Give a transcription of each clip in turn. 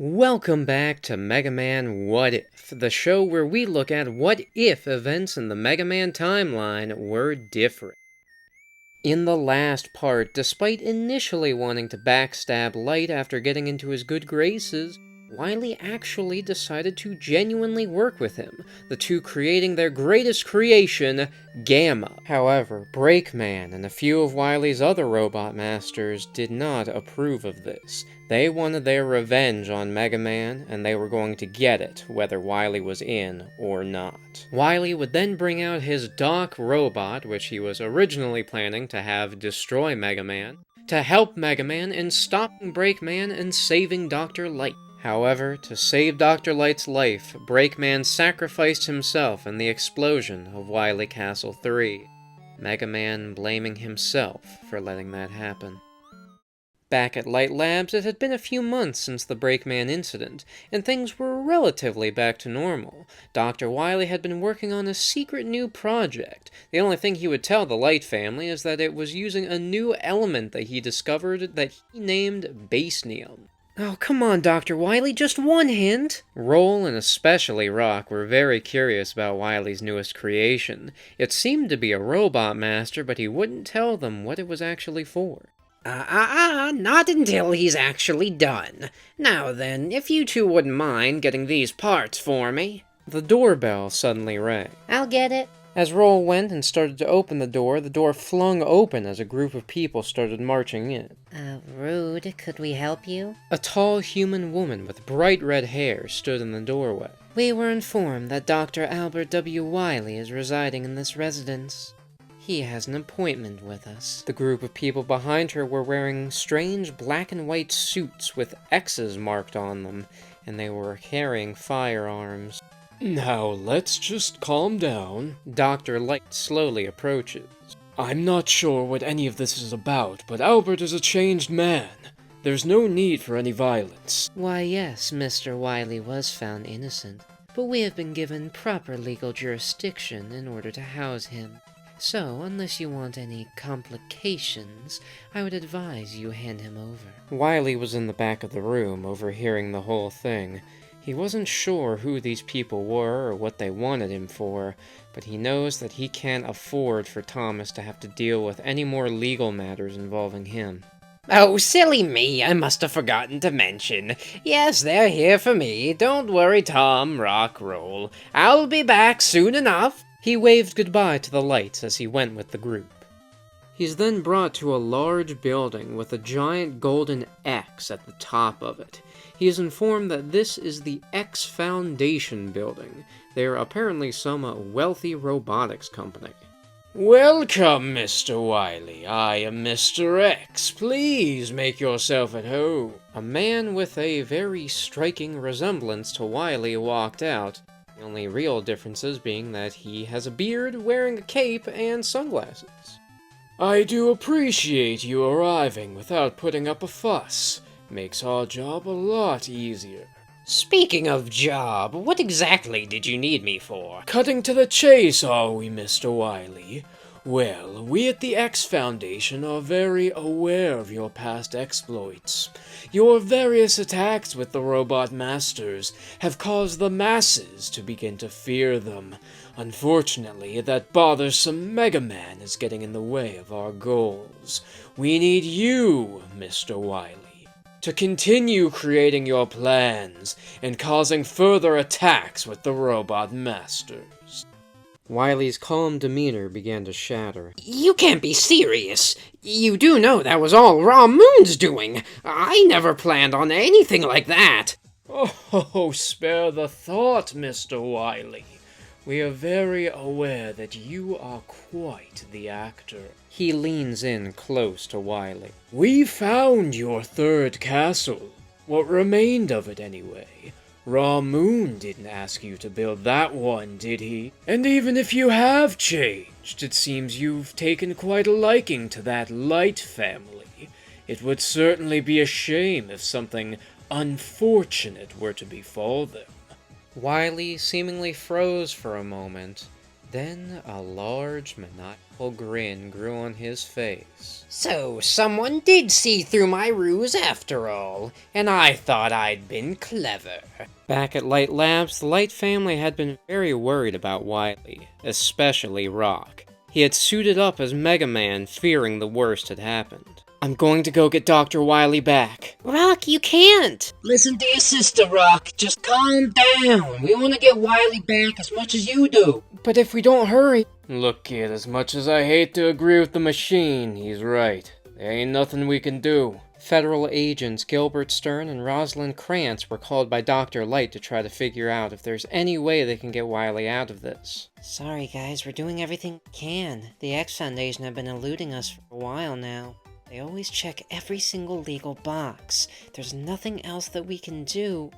Welcome back to Mega Man What If, the show where we look at what if events in the Mega Man timeline were different. In the last part, despite initially wanting to backstab Light after getting into his good graces, Wily actually decided to genuinely work with him, the two creating their greatest creation, Gamma. However, Breakman and a few of Wily's other robot masters did not approve of this. They wanted their revenge on Mega Man, and they were going to get it, whether Wily was in or not. Wily would then bring out his Doc robot, which he was originally planning to have destroy Mega Man, to help Mega Man in stopping Breakman and saving Dr. Light. However, to save Dr. Light's life, Breakman sacrificed himself in the explosion of Wily Castle 3, Mega Man blaming himself for letting that happen. Back at Light Labs, it had been a few months since the Breakman incident, and things were relatively back to normal. Dr. Wily had been working on a secret new project. The only thing he would tell the Light family is that it was using a new element that he discovered that he named Basenium. Oh, come on, Dr. Wily, just one hint! Roll, and especially Rock, were very curious about Wily's newest creation. It seemed to be a robot master, but he wouldn't tell them what it was actually for. Not until he's actually done. Now then, if you two wouldn't mind getting these parts for me. The doorbell suddenly rang. I'll get it. As Roll went and started to open the door flung open as a group of people started marching in. Rude. Could we help you? A tall human woman with bright red hair stood in the doorway. We were informed that Dr. Albert W. Wily is residing in this residence. He has an appointment with us. The group of people behind her were wearing strange black and white suits with X's marked on them, and they were carrying firearms. Now, let's just calm down. Dr. Light slowly approaches. I'm not sure what any of this is about, but Albert is a changed man. There's no need for any violence. Why, yes, Mr. Wily was found innocent, but we have been given proper legal jurisdiction in order to house him. So, unless you want any complications, I would advise you hand him over. Wily was in the back of the room, overhearing the whole thing. He wasn't sure who these people were or what they wanted him for, but he knows that he can't afford for Thomas to have to deal with any more legal matters involving him. Oh, silly me, I must have forgotten to mention. Yes, they're here for me. Don't worry, Tom, Rock, Roll. I'll be back soon enough. He waved goodbye to the Lights as he went with the group. He's then brought to a large building with a giant golden X at the top of it. He is informed that this is the X Foundation building. They are apparently some wealthy robotics company. Welcome, Mr. Wily. I am Mr. X. Please make yourself at home. A man with a very striking resemblance to Wily walked out, the only real differences being that he has a beard, wearing a cape, and sunglasses. I do appreciate you arriving without putting up a fuss. Makes our job a lot easier. Speaking of job, what exactly did you need me for? Cutting to the chase, are we, Mr. Wily? Well, we at the X Foundation are very aware of your past exploits. Your various attacks with the Robot Masters have caused the masses to begin to fear them. Unfortunately, that bothersome Mega Man is getting in the way of our goals. We need you, Mr. Wily, to continue creating your plans and causing further attacks with the Robot Masters. Wily's calm demeanor began to shatter. You can't be serious. You do know that was all Raw Moon's doing. I never planned on anything like that. Oh, spare the thought, Mr. Wily. We are very aware that you are quite the actor. He leans in close to Wily. We found your third castle. What remained of it, anyway. Raw Moon didn't ask you to build that one, did he? And even if you have changed, it seems you've taken quite a liking to that Light family. It would certainly be a shame if something unfortunate were to befall them. Wily seemingly froze for a moment, Then a large, maniacal grin grew on his face. So someone did see through my ruse after all, and I thought I'd been clever. Back at Light Labs, the Light family had been very worried about Wily, especially Rock. He had suited up as Mega Man, fearing the worst had happened. "I'm going to go get Dr. Wily back." Rock, you can't! Listen to your sister, Rock. Just calm down. We want to get Wily back as much as you do. "But if we don't hurry..." "Look, kid, as much as I hate to agree with the machine, he's right. There ain't nothing we can do." Federal agents Gilbert Stern and Rosalind Krantz were called by Dr. Light to try to figure out if there's any way they can get Wily out of this. Sorry guys, we're doing everything we can. The X Foundation have been eluding us for a while now. They always check every single legal box. There's nothing else that we can do.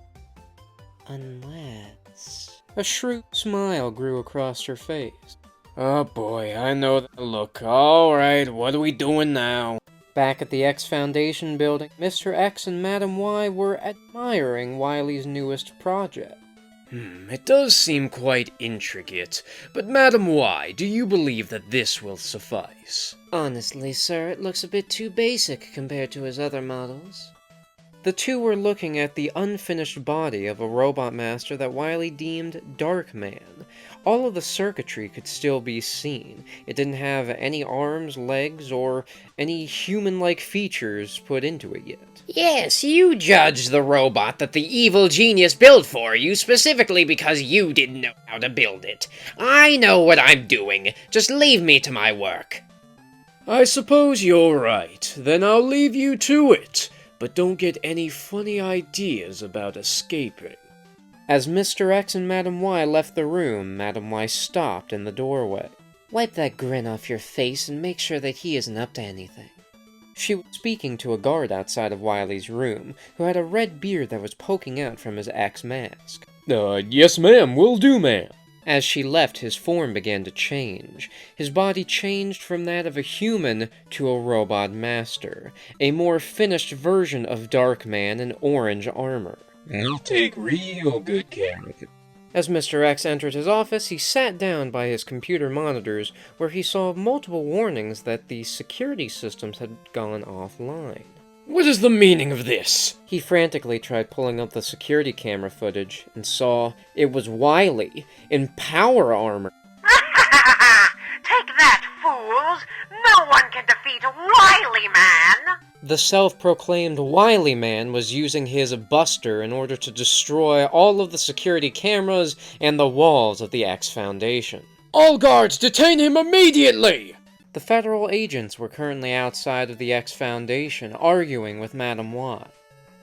Unless... A shrewd smile grew across her face. "Oh boy, I know that look. Alright, what are we doing now?" Back at the X Foundation building, Mr. X and Madam Y were admiring Wily's newest project. It does seem quite intricate, but Madam Y, do you believe that this will suffice? Honestly, sir, it looks a bit too basic compared to his other models. The two were looking at the unfinished body of a robot master that Wily deemed Darkman. All of the circuitry could still be seen. It didn't have any arms, legs, or any human-like features put into it yet. Yes, you judged the robot that the evil genius built for you specifically because you didn't know how to build it. I know what I'm doing. Just leave me to my work. I suppose you're right. Then I'll leave you to it. But don't get any funny ideas about escaping. As Mr. X and Madam Y left the room, Madam Y stopped in the doorway. Wipe that grin off your face and make sure that he isn't up to anything. She was speaking to a guard outside of Wily's room, who had a red beard that was poking out from his X mask. Yes ma'am, will do ma'am. As she left, his form began to change. His body changed from that of a human to a robot master, a more finished version of Darkman in orange armor. I'll take real good care of it. As Mr. X entered his office, he sat down by his computer monitors, where he saw multiple warnings that the security systems had gone offline. What is the meaning of this? He frantically tried pulling up the security camera footage and saw it was Wily in power armor. Take that, fools! No one can defeat Wily Man! The self-proclaimed Wily Man was using his Buster in order to destroy all of the security cameras and the walls of the X Foundation. All guards, detain him immediately! The federal agents were currently outside of the X Foundation, arguing with Madam Y.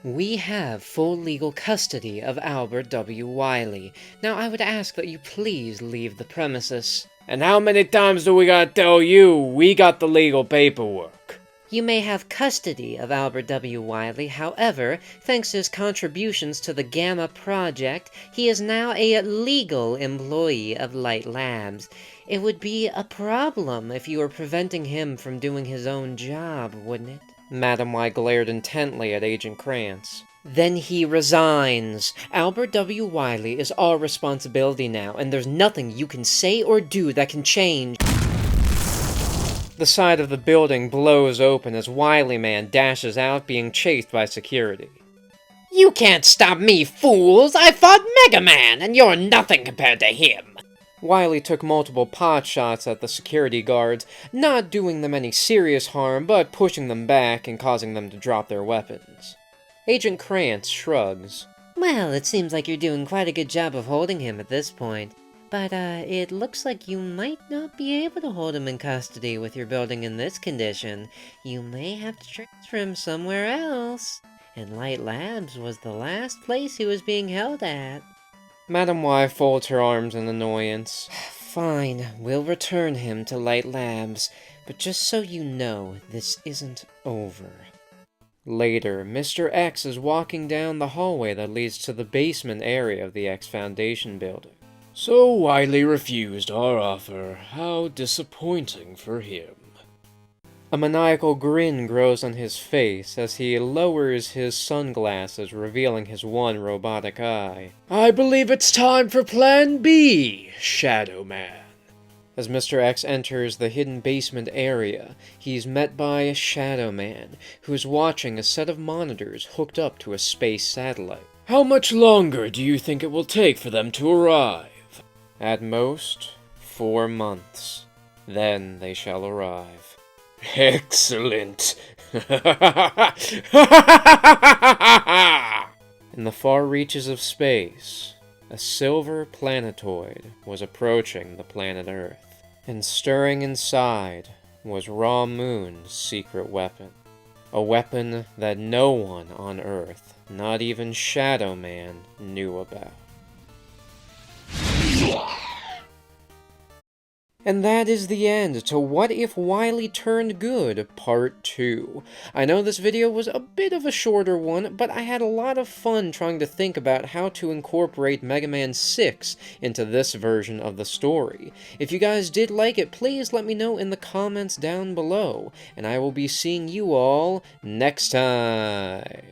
We have full legal custody of Albert W. Wily. Now I would ask that you please leave the premises. And how many times do we gotta tell you we got the legal paperwork? You may have custody of Albert W. Wily, however, thanks to his contributions to the Gamma Project, he is now a legal employee of Light Labs. It would be a problem if you were preventing him from doing his own job, wouldn't it? Madam Y glared intently at Agent Krantz. Then he resigns. Albert W. Wily is our responsibility now, and there's nothing you can say or do that can change. The side of the building blows open as Wily Man dashes out, being chased by security. You can't stop me, fools! I fought Mega Man, and you're nothing compared to him! Wily took multiple pot shots at the security guards, not doing them any serious harm, but pushing them back and causing them to drop their weapons. Agent Krantz shrugs. Well, it seems like you're doing quite a good job of holding him at this point. But, it looks like you might not be able to hold him in custody with your building in this condition. You may have to transfer him somewhere else. And Light Labs was the last place he was being held at. Madam Y folds her arms in annoyance. Fine, we'll return him to Light Labs. But just so you know, this isn't over. Later, Mr. X is walking down the hallway that leads to the basement area of the X Foundation building. So Wily refused our offer. How disappointing for him. A maniacal grin grows on his face as he lowers his sunglasses, revealing his one robotic eye. I believe it's time for Plan B, Shadowman. As Mr. X enters the hidden basement area, he's met by a Shadowman, who is watching a set of monitors hooked up to a space satellite. How much longer do you think it will take for them to arrive? At most, 4 months. Then they shall arrive. Excellent. In the far reaches of space, a silver planetoid was approaching the planet Earth, and stirring inside was Raw Moon's secret weapon. A weapon that no one on Earth, not even Shadowman, knew about. And that is the end to What If Wily Turned Good, Part 2. I know this video was a bit of a shorter one, but I had a lot of fun trying to think about how to incorporate Mega Man 6 into this version of the story. If you guys did like it, please let me know in the comments down below, and I will be seeing you all next time.